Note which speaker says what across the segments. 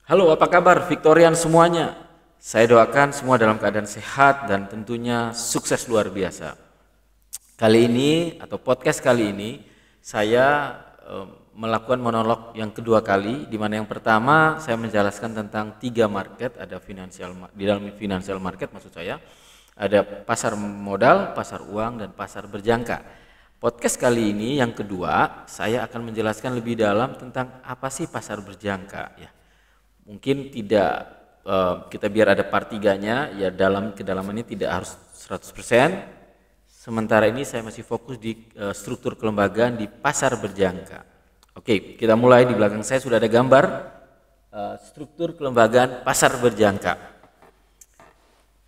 Speaker 1: Halo, apa kabar Victorian semuanya? Saya doakan semua dalam keadaan sehat dan tentunya sukses luar biasa. Kali ini atau podcast kali ini saya melakukan monolog yang kedua kali, di mana yang pertama saya menjelaskan tentang tiga market, ada di dalam financial market maksud saya, ada pasar modal, pasar uang dan pasar berjangka. Podcast kali ini yang kedua saya akan menjelaskan lebih dalam tentang apa sih pasar berjangka ya. Mungkin tidak kita biar ada part 3-nya ya, dalam kedalamannya tidak harus 100%. Sementara ini saya masih fokus di struktur kelembagaan di pasar berjangka. Oke, kita mulai. Di belakang saya sudah ada gambar struktur kelembagaan pasar berjangka.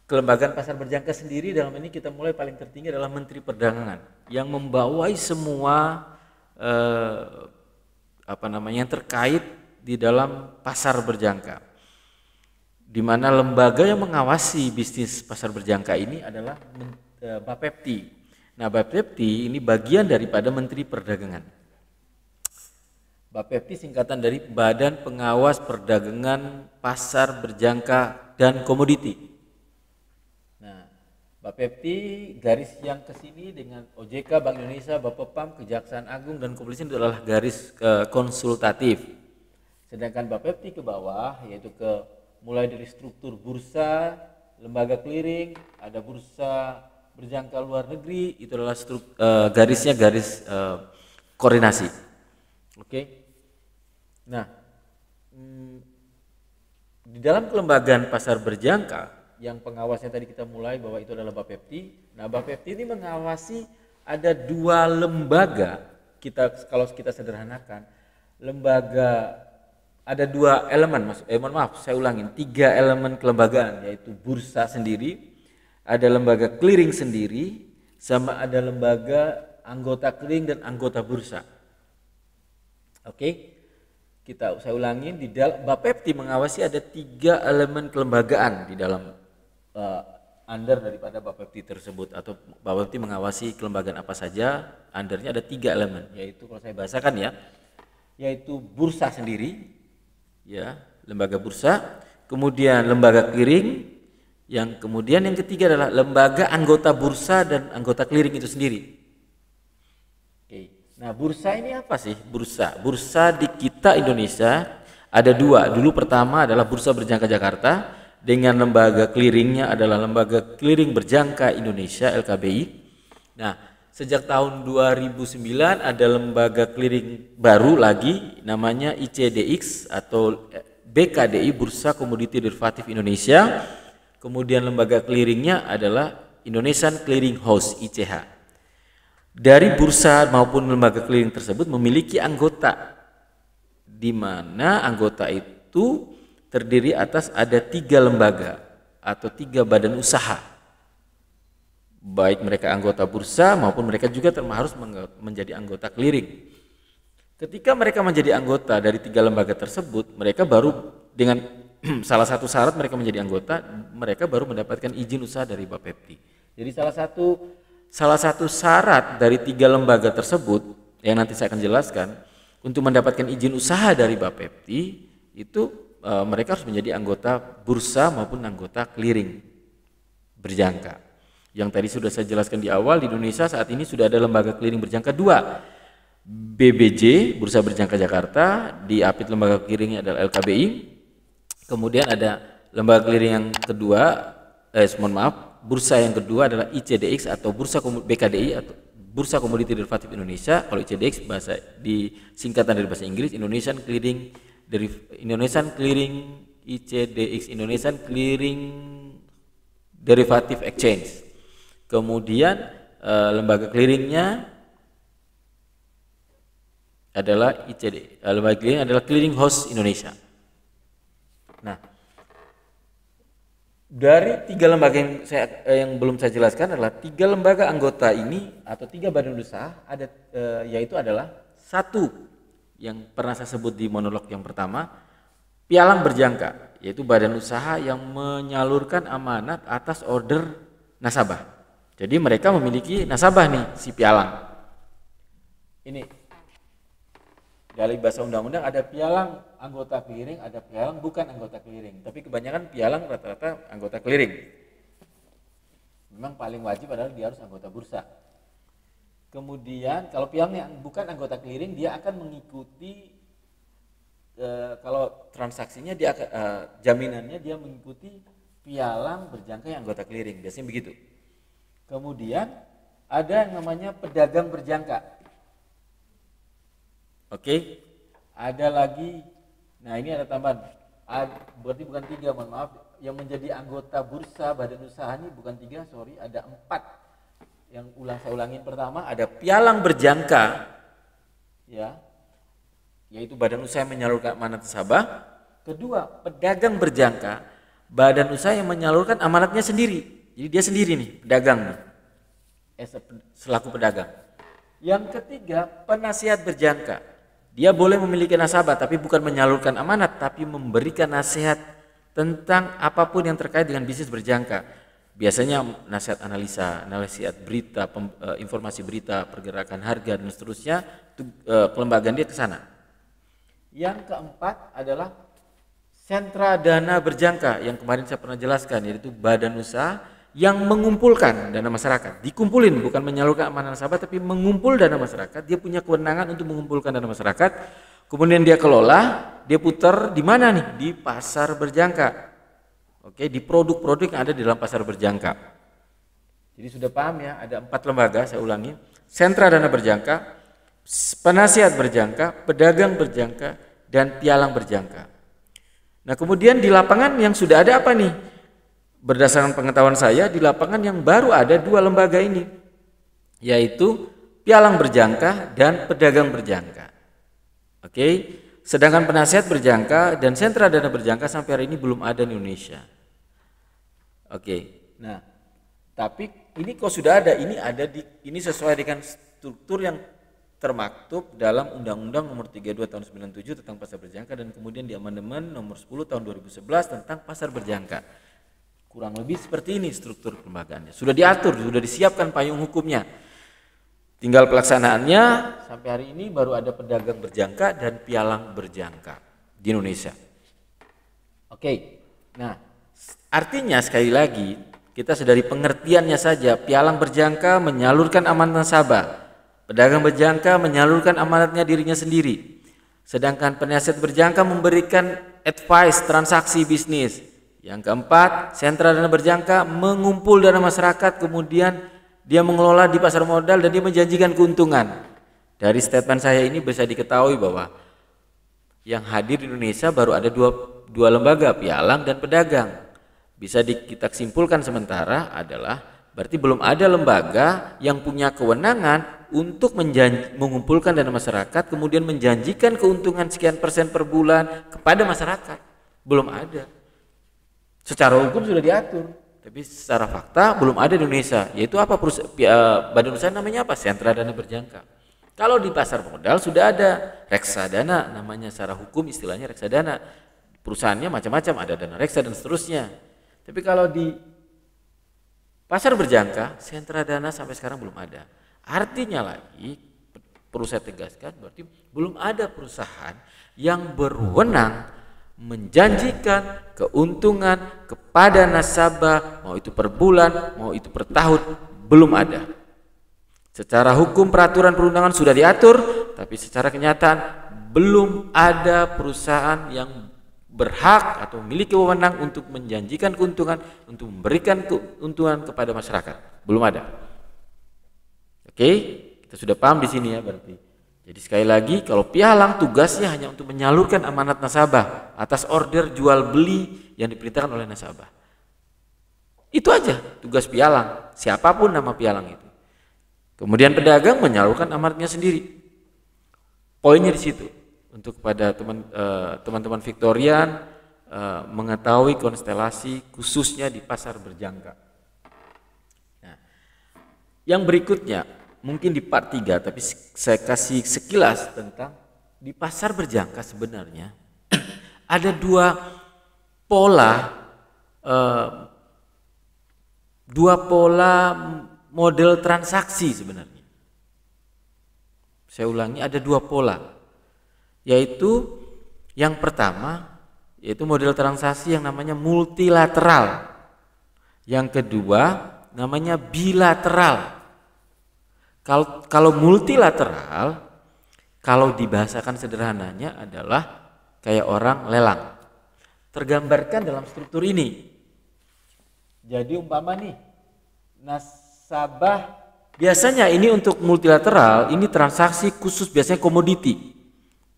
Speaker 1: Kelembagaan pasar berjangka sendiri dalam ini kita mulai paling tertinggi adalah Menteri Perdagangan yang membawai semua yang terkait di dalam pasar berjangka, di mana lembaga yang mengawasi bisnis pasar berjangka ini adalah Bapepti. Nah, Bapepti ini bagian daripada Menteri Perdagangan. Bapepti singkatan dari Badan Pengawas Perdagangan Pasar Berjangka dan Komoditi. Nah, Bapepti garis yang ke sini dengan OJK, Bank Indonesia, Bapepam, Kejaksaan Agung dan Kepolisian itu adalah garis konsultatif. Sedangkan Bapepti ke bawah yaitu mulai dari struktur bursa, lembaga clearing, ada bursa berjangka luar negeri, itu adalah garisnya garis koordinasi. Oke. Nah, di dalam kelembagaan pasar berjangka yang pengawasnya tadi kita mulai bahwa itu adalah Bapepti. Nah, Bapepti ini mengawasi ada dua lembaga. Kalau kita sederhanakan, ada dua elemen, saya ulangin, 3 elemen kelembagaan, yaitu bursa sendiri, ada lembaga clearing sendiri, sama ada lembaga anggota clearing dan anggota bursa. Oke, saya ulangin, di dalam Bapepti mengawasi ada 3 elemen kelembagaan di dalam under daripada Bapepti tersebut, atau Bapepti mengawasi kelembagaan apa saja, undernya ada 3 elemen, yaitu kalau saya bahasakan ya, yaitu bursa sendiri, ya, lembaga bursa, kemudian lembaga clearing, kemudian yang ketiga adalah lembaga anggota bursa dan anggota clearing itu sendiri. Oke. Nah, bursa ini apa sih? Bursa di kita Indonesia ada 2. Dulu pertama adalah Bursa Berjangka Jakarta dengan lembaga clearingnya adalah Lembaga Clearing Berjangka Indonesia (LKBI). Nah, sejak tahun 2009 ada lembaga clearing baru lagi namanya ICDX atau BKDI, Bursa Komoditi Derivatif Indonesia. Kemudian lembaga clearingnya adalah Indonesian Clearing House (ICH). Dari bursa maupun lembaga clearing tersebut memiliki anggota, di mana anggota itu terdiri atas ada 3 lembaga atau 3 badan usaha. Baik mereka anggota bursa maupun mereka juga harus menjadi anggota clearing. Ketika mereka menjadi anggota dari 3 lembaga tersebut, mereka baru dengan salah satu syarat mereka menjadi anggota, mereka baru mendapatkan izin usaha dari Bapepti. Jadi salah satu syarat dari 3 lembaga tersebut yang nanti saya akan jelaskan untuk mendapatkan izin usaha dari Bapepti itu mereka harus menjadi anggota bursa maupun anggota clearing berjangka. Yang tadi sudah saya jelaskan di awal, di Indonesia saat ini sudah ada lembaga clearing berjangka 2. BBJ, Bursa Berjangka Jakarta, diapit lembaga clearingnya adalah LKBI. Kemudian ada lembaga clearing yang kedua, bursa yang kedua adalah ICDX atau Bursa BKDI atau Bursa Komoditi Derivatif Indonesia. Kalau ICDX bahasa di singkatan dari bahasa Inggris, Indonesian Clearing ICDX, Indonesian Clearing Derivative Exchange. Kemudian lembaga clearingnya adalah lembaga clearing adalah Clearing House Indonesia. Nah, dari 3 lembaga yang belum saya jelaskan adalah 3 lembaga anggota ini atau 3 badan usaha yaitu adalah 1 yang pernah saya sebut di monolog yang pertama, pialang berjangka, yaitu badan usaha yang menyalurkan amanat atas order nasabah. Jadi mereka memiliki nasabah nih si pialang. Ini Dari bahasa undang-undang ada pialang anggota clearing, ada pialang bukan anggota clearing. Tapi kebanyakan pialang rata-rata anggota clearing. Memang paling wajib adalah dia harus anggota bursa. Kemudian kalau pialang yang bukan anggota clearing, dia akan mengikuti kalau transaksinya dia jaminannya dia mengikuti pialang berjangka yang anggota clearing. Biasanya begitu. Kemudian ada yang namanya pedagang berjangka. Oke, ada lagi. Nah ini ada tambahan. Berarti bukan 3, mohon maaf. Yang menjadi anggota bursa badan usaha ini bukan 3, sorry, ada 4. Yang saya ulangin, pertama ada pialang berjangka, ya, yaitu badan usaha yang menyalurkan amanat nasabah. Kedua, pedagang berjangka, badan usaha yang menyalurkan amanatnya sendiri. Jadi dia sendiri nih, pedagang nih, selaku pedagang. Yang ketiga, penasihat berjangka. Dia boleh memiliki nasabah tapi bukan menyalurkan amanat, tapi memberikan nasihat tentang apapun yang terkait dengan bisnis berjangka. Biasanya nasihat analisa, nasihat berita, informasi berita, pergerakan harga dan seterusnya. Kelembagaan dia ke sana. Yang keempat adalah sentra dana berjangka yang kemarin saya pernah jelaskan, yaitu badan usaha yang mengumpulkan dana masyarakat. Dikumpulin, bukan menyalurkan amanat nasabah tapi mengumpul dana masyarakat. Dia punya kewenangan untuk mengumpulkan dana masyarakat. Kemudian dia kelola, dia putar di mana nih? Di pasar berjangka. Oke, di produk-produk yang ada di dalam pasar berjangka. Jadi sudah paham ya, ada 4 lembaga, saya ulangi. Sentra dana berjangka, penasihat berjangka, pedagang berjangka, dan pialang berjangka. Nah kemudian di lapangan yang sudah ada apa nih? Berdasarkan pengetahuan saya, di lapangan yang baru ada 2 lembaga ini, yaitu pialang berjangka dan pedagang berjangka. Oke, sedangkan penasihat berjangka dan sentra dana berjangka sampai hari ini belum ada di Indonesia. Oke, nah tapi ini kok sudah ada, ini sesuai dengan struktur yang termaktub dalam Undang-Undang Nomor 32 Tahun 97 tentang pasar berjangka dan kemudian di amandemen Nomor 10 Tahun 2011 tentang pasar berjangka. Kurang lebih seperti ini struktur kelembagaannya. Sudah diatur, sudah disiapkan payung hukumnya. Tinggal pelaksanaannya. Sampai hari ini baru ada pedagang berjangka dan pialang berjangka di Indonesia. Oke. Nah, artinya sekali lagi kita sedari pengertiannya saja, pialang berjangka menyalurkan amanat nasabah. Pedagang berjangka menyalurkan amanatnya dirinya sendiri. Sedangkan penasihat berjangka memberikan advice transaksi bisnis. Yang keempat, sentra dana berjangka mengumpul dana masyarakat, kemudian dia mengelola di pasar modal dan dia menjanjikan keuntungan. Dari statement saya ini bisa diketahui bahwa yang hadir di Indonesia baru ada dua lembaga, pialang dan pedagang. Bisa kita simpulkan sementara adalah berarti belum ada lembaga yang punya kewenangan untuk mengumpulkan dana masyarakat kemudian menjanjikan keuntungan sekian persen per bulan kepada masyarakat. Belum ada. Secara hukum sudah diatur, tapi secara fakta belum ada di Indonesia. Yaitu apa? Badan usaha namanya apa? Sentra dana berjangka. Kalau di pasar modal sudah ada reksadana, namanya secara hukum istilahnya reksadana. Perusahaannya macam-macam, ada dana reksa dan seterusnya. Tapi kalau di pasar berjangka, sentra dana sampai sekarang belum ada. Artinya lagi, perlu saya tegaskan, berarti belum ada perusahaan yang berwenang menjanjikan keuntungan kepada nasabah, mau itu per bulan, mau itu per tahun, belum ada. Secara hukum peraturan perundangan sudah diatur, tapi secara kenyataan belum ada perusahaan yang berhak atau memiliki wewenang untuk menjanjikan keuntungan, untuk memberikan keuntungan kepada masyarakat. Belum ada. Oke, kita sudah paham di sini ya berarti. Jadi sekali lagi, kalau pialang tugasnya hanya untuk menyalurkan amanat nasabah atas order jual beli yang diperintahkan oleh nasabah. Itu aja tugas pialang, siapapun nama pialang itu. Kemudian pedagang menyalurkan amanatnya sendiri. Poinnya di situ. Untuk kepada teman-teman Victorian mengetahui konstelasi khususnya di pasar berjangka. Nah, yang berikutnya mungkin di part 3, tapi saya kasih sekilas tentang di pasar berjangka sebenarnya ada 2 pola model transaksi sebenarnya. Saya ulangi, ada 2 pola. yaitu yang pertama yaitu model transaksi yang namanya multilateral. Yang kedua namanya bilateral. Kalau multilateral, kalau dibahasakan sederhananya adalah kayak orang lelang. Tergambarkan dalam struktur ini. Jadi umpama nih, nasabah, biasanya ini untuk multilateral, ini transaksi khusus biasanya komoditi.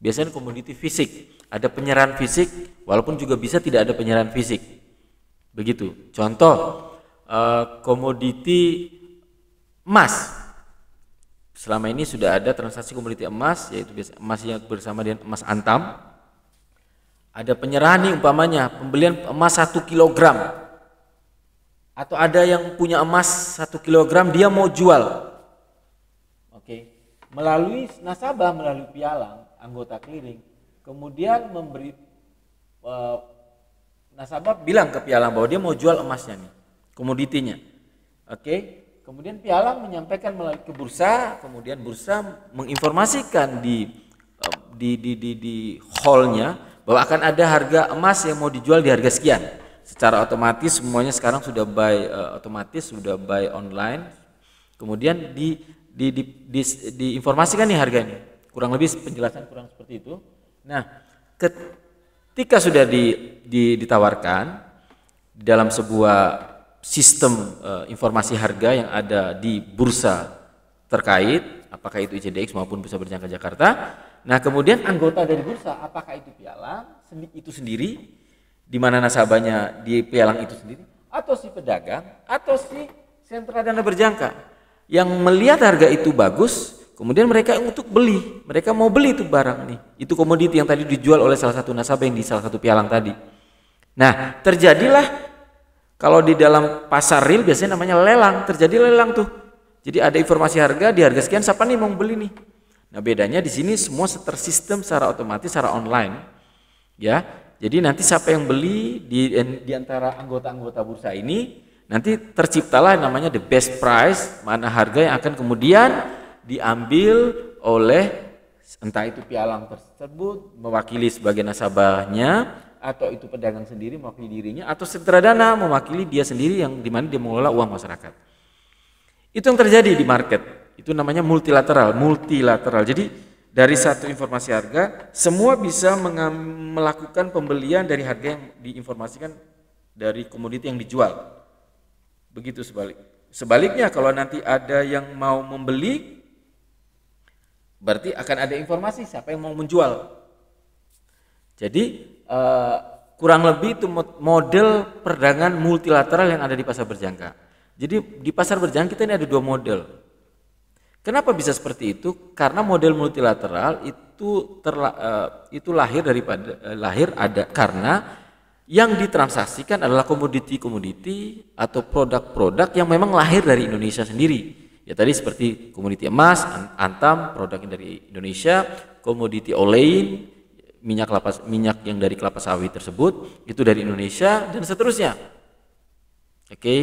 Speaker 1: Biasanya komoditi fisik. Ada penyerahan fisik, walaupun juga bisa tidak ada penyerahan fisik. Begitu. Contoh, komoditi emas. Selama ini sudah ada transaksi komoditi emas, yaitu emas yang bersama dengan emas antam. Ada penyerahan nih umpamanya, pembelian emas 1 kilogram. Atau ada yang punya emas 1 kilogram, dia mau jual. Oke. Melalui nasabah, melalui pialang, anggota clearing. Kemudian memberi nasabah bilang ke pialang bahwa dia mau jual emasnya nih, komoditinya. Oke. Kemudian pialang menyampaikan melalui ke bursa, kemudian bursa menginformasikan di hall-nya bahwa akan ada harga emas yang mau dijual di harga sekian. Secara otomatis semuanya sekarang sudah buy online. Kemudian diinformasikan nih harganya. Kurang lebih penjelasan kurang seperti itu. Nah, ketika sudah ditawarkan dalam sebuah sistem informasi harga yang ada di bursa terkait, apakah itu ICDX maupun Bursa Berjangka Jakarta. Nah, kemudian anggota dari bursa, apakah itu pialang itu sendiri, di mana nasabahnya di pialang itu sendiri, atau si pedagang, atau si sentra dana berjangka yang melihat harga itu bagus, kemudian mereka untuk beli, mereka mau beli itu barang nih, itu komoditi yang tadi dijual oleh salah satu nasabah yang di salah satu pialang tadi. Nah, terjadilah kalau di dalam pasar real biasanya namanya lelang, terjadi lelang tuh. Jadi ada informasi harga, di harga sekian siapa nih mau beli nih. Nah, bedanya di sini semua tersistem secara otomatis, secara online. Ya. Jadi nanti siapa yang beli di antara anggota-anggota bursa ini, nanti terciptalah namanya the best price, mana harga yang akan kemudian diambil oleh entah itu pialang tersebut mewakili sebagai nasabahnya, atau itu pedagang sendiri mewakili dirinya, atau sentra dana mewakili dia sendiri yang dimana dia mengelola uang masyarakat. Itu yang terjadi di market. Itu namanya multilateral. Jadi dari satu informasi harga, semua bisa melakukan pembelian dari harga yang diinformasikan dari komoditi yang dijual. Begitu sebaliknya, kalau nanti ada yang mau membeli, berarti akan ada informasi siapa yang mau menjual. Jadi kurang lebih itu model perdagangan multilateral yang ada di pasar berjangka. Jadi di pasar berjangka kita ini ada dua model. Kenapa bisa seperti itu? Karena model multilateral itu lahir ada karena yang ditransaksikan adalah komoditi-komoditi atau produk-produk yang memang lahir dari Indonesia sendiri. Ya tadi seperti komoditi emas, antam, produk dari Indonesia, komoditi olein, minyak yang dari kelapa sawit tersebut itu dari Indonesia dan seterusnya. Oke,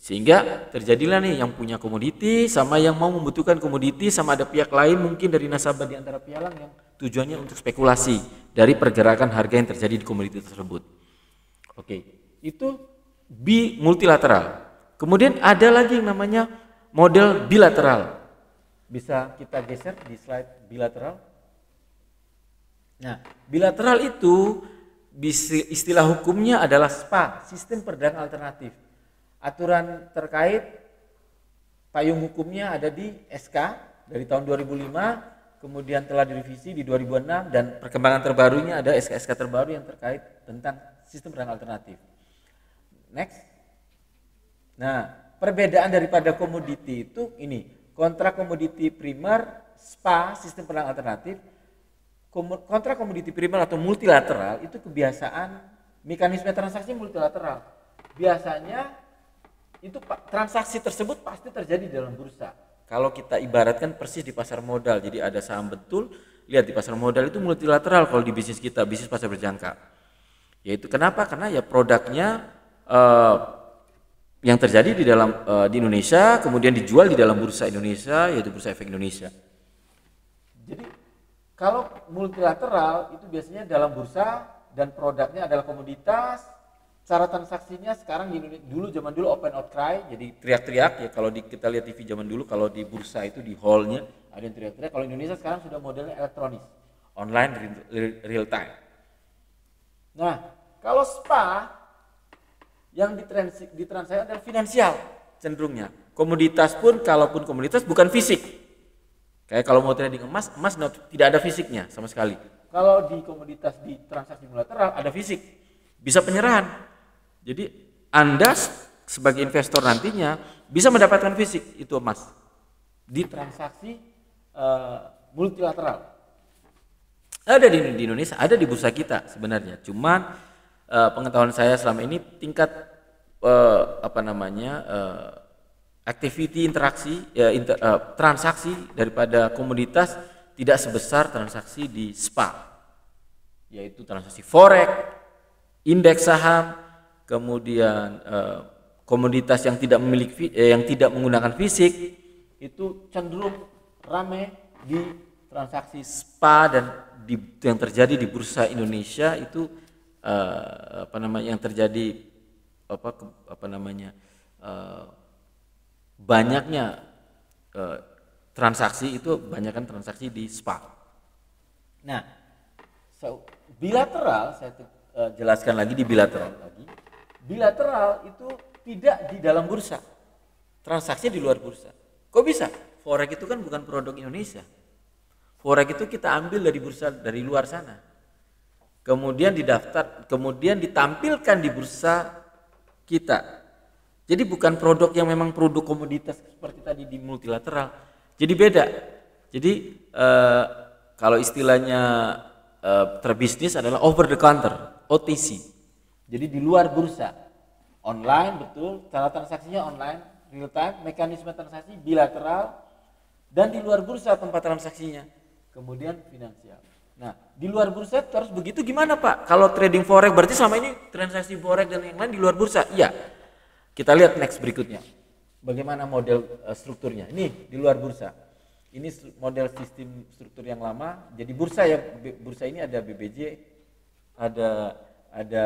Speaker 1: sehingga terjadilah nih yang punya komoditi sama yang mau membutuhkan komoditi, sama ada pihak lain mungkin dari nasabah di antara pialang yang tujuannya untuk spekulasi dari pergerakan harga yang terjadi di komoditi tersebut. Oke, itu multilateral. Kemudian ada lagi yang namanya model bilateral. Bisa kita geser di slide bilateral. Nah, bilateral itu istilah hukumnya adalah SPA, sistem perdagangan alternatif. Aturan terkait payung hukumnya ada di SK dari tahun 2005, kemudian telah direvisi di 2006 dan perkembangan terbarunya ada SK-SK terbaru yang terkait tentang sistem perdagangan alternatif. Next. Nah, perbedaan daripada komoditi itu ini, kontrak komoditi primer, SPA, sistem perdagangan alternatif. Kontrak komoditi primer atau multilateral itu kebiasaan mekanisme transaksi multilateral. Biasanya itu transaksi tersebut pasti terjadi di dalam bursa. Kalau kita ibaratkan persis di pasar modal, jadi ada saham betul, lihat di pasar modal itu multilateral kalau di bisnis kita, bisnis pasar berjangka. Yaitu kenapa? Karena ya produknya yang terjadi di Indonesia kemudian dijual di dalam bursa Indonesia, yaitu Bursa Efek Indonesia. Jadi Kalau multilateral itu biasanya dalam bursa dan produknya adalah komoditas. Cara transaksinya sekarang di Indonesia, zaman dulu open outcry, jadi teriak-teriak ya. Kalau kita lihat TV zaman dulu, kalau di bursa itu di hallnya ada yang teriak-teriak. Kalau Indonesia sekarang sudah modelnya elektronis, online, real time. Nah, kalau SPA yang ditransaksikan adalah finansial cenderungnya. Komoditas pun, kalaupun komoditas bukan fisik. Kayak kalau mau trading emas, tidak ada fisiknya sama sekali. Kalau di komoditas di transaksi multilateral ada fisik, bisa penyerahan. Jadi Anda sebagai investor nantinya bisa mendapatkan fisik itu emas di transaksi multilateral. Ada di Indonesia, ada di bursa kita sebenarnya. Cuman pengetahuan saya selama ini tingkat activity interaksi transaksi daripada komoditas tidak sebesar transaksi di SPA, yaitu transaksi forex, indeks saham, kemudian komoditas yang tidak memiliki yang tidak menggunakan fisik itu cenderung ramai di transaksi SPA, dan yang terjadi di bursa Indonesia itu yang terjadi banyaknya transaksi itu banyakkan transaksi di SPA. Nah, bilateral saya jelaskan lagi di bilateral lagi. Bilateral itu tidak di dalam bursa, transaksinya di luar bursa. Kok bisa? Forex itu kan bukan produk Indonesia. Forex itu kita ambil dari bursa dari luar sana, kemudian didaftar, kemudian ditampilkan di bursa kita. Jadi bukan produk yang memang produk komoditas seperti tadi di multilateral. Jadi beda. Jadi kalau istilahnya terbisnis adalah over the counter, OTC. Jadi di luar bursa, online, betul, cara transaksinya online, real time, mekanisme transaksi bilateral, dan di luar bursa tempat transaksinya, kemudian finansial. Nah, di luar bursa harus begitu gimana Pak? Kalau trading forex berarti selama ini transaksi forex dan yang lain di luar bursa? Iya. Kita lihat next berikutnya. Bagaimana model strukturnya? Ini di luar bursa. Ini model sistem struktur yang lama. Jadi bursa ya, bursa ini ada BBJ, ada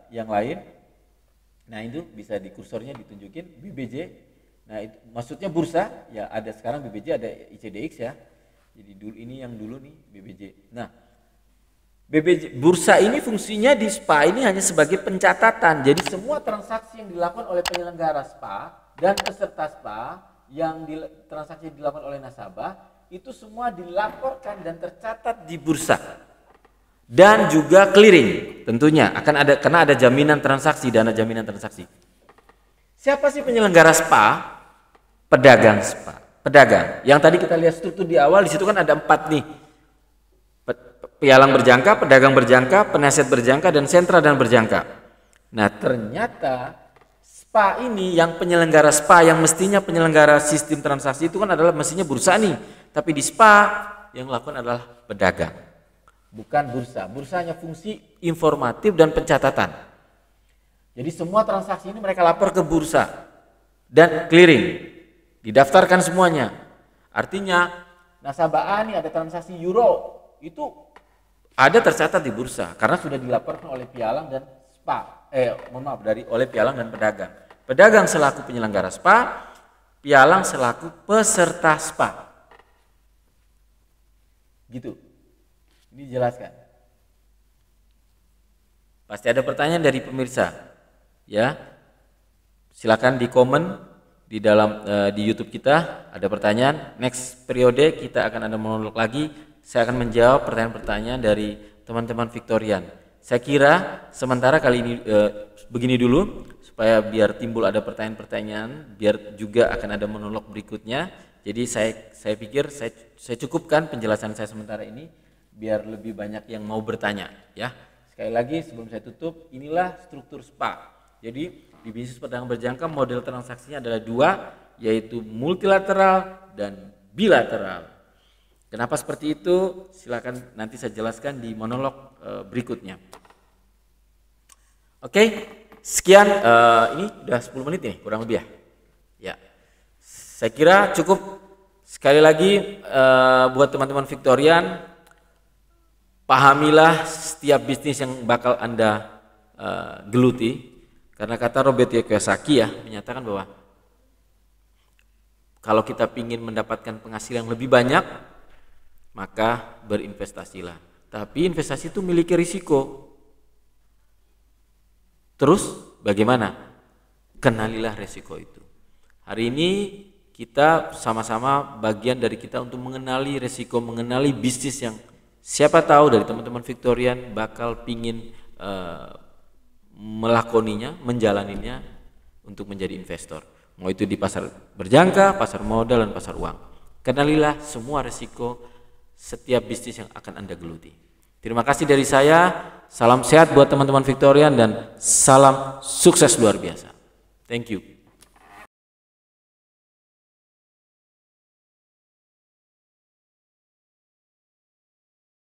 Speaker 1: yang lain. Nah, itu bisa di kursornya ditunjukin BBJ. Nah, itu maksudnya bursa ya, ada sekarang BBJ, ada ICDX ya. Jadi dulu ini yang dulu nih BBJ. Nah, BBJ bursa ini fungsinya di SPA ini hanya sebagai pencatatan. Jadi semua transaksi yang dilakukan oleh penyelenggara SPA dan peserta SPA yang transaksi dilakukan oleh nasabah itu semua dilaporkan dan tercatat di bursa. Dan juga clearing tentunya akan ada, karena ada jaminan transaksi, dana jaminan transaksi. Siapa sih penyelenggara SPA? Pedagang SPA. Pedagang. Yang tadi kita lihat struktur di awal, di situ kan ada 4 nih. Pialang berjangka, pedagang berjangka, penasihat berjangka, dan sentra dan berjangka. Nah, ternyata SPA ini yang penyelenggara SPA yang mestinya penyelenggara sistem transaksi itu kan adalah mestinya bursa nih. Tapi di SPA yang melakukan adalah pedagang. Bukan bursa. Bursa hanya fungsi informatif dan pencatatan. Jadi semua transaksi ini mereka lapor ke bursa dan clearing, didaftarkan semuanya. Artinya nasabah A nih ada transaksi euro, itu ada tercatat di bursa karena sudah dilaporkan oleh pialang dan SPA. Oleh pialang dan pedagang. Pedagang selaku penyelenggara SPA, pialang selaku peserta SPA. Gitu. Ini jelaskan. Pasti ada pertanyaan dari pemirsa, ya. Silakan di komen di dalam di YouTube kita ada pertanyaan. Next periode kita akan ada monolog lagi. Saya akan menjawab pertanyaan-pertanyaan dari teman-teman Victorian. Saya kira sementara kali ini begini dulu supaya biar timbul ada pertanyaan-pertanyaan, biar juga akan ada monolog berikutnya. Jadi saya pikir saya cukupkan penjelasan saya sementara ini, biar lebih banyak yang mau bertanya ya. Sekali lagi sebelum saya tutup, inilah struktur SPA. Jadi di bisnis perdagangan berjangka model transaksinya adalah 2, yaitu multilateral dan bilateral. Kenapa seperti itu? Silakan nanti saya jelaskan di monolog berikutnya. Oke, sekian, ini udah 10 menit nih kurang lebih ya. Saya kira cukup. Sekali lagi buat teman-teman Victorian, Pahamilah setiap bisnis yang bakal Anda geluti, karena kata Robert Kiyosaki ya menyatakan bahwa kalau kita ingin mendapatkan penghasilan yang lebih banyak, maka berinvestasilah. Tapi investasi itu memiliki risiko. Terus bagaimana? Kenalilah risiko itu. Hari ini kita sama-sama bagian dari kita untuk mengenali risiko, mengenali bisnis yang siapa tahu dari teman-teman Victorian bakal pingin melakoninya, menjalaninya untuk menjadi investor. Mau itu di pasar berjangka, pasar modal, dan pasar uang. Kenalilah semua risiko setiap bisnis yang akan Anda geluti. Terima kasih dari saya, salam sehat buat teman-teman Victorian dan salam sukses luar biasa. Thank you.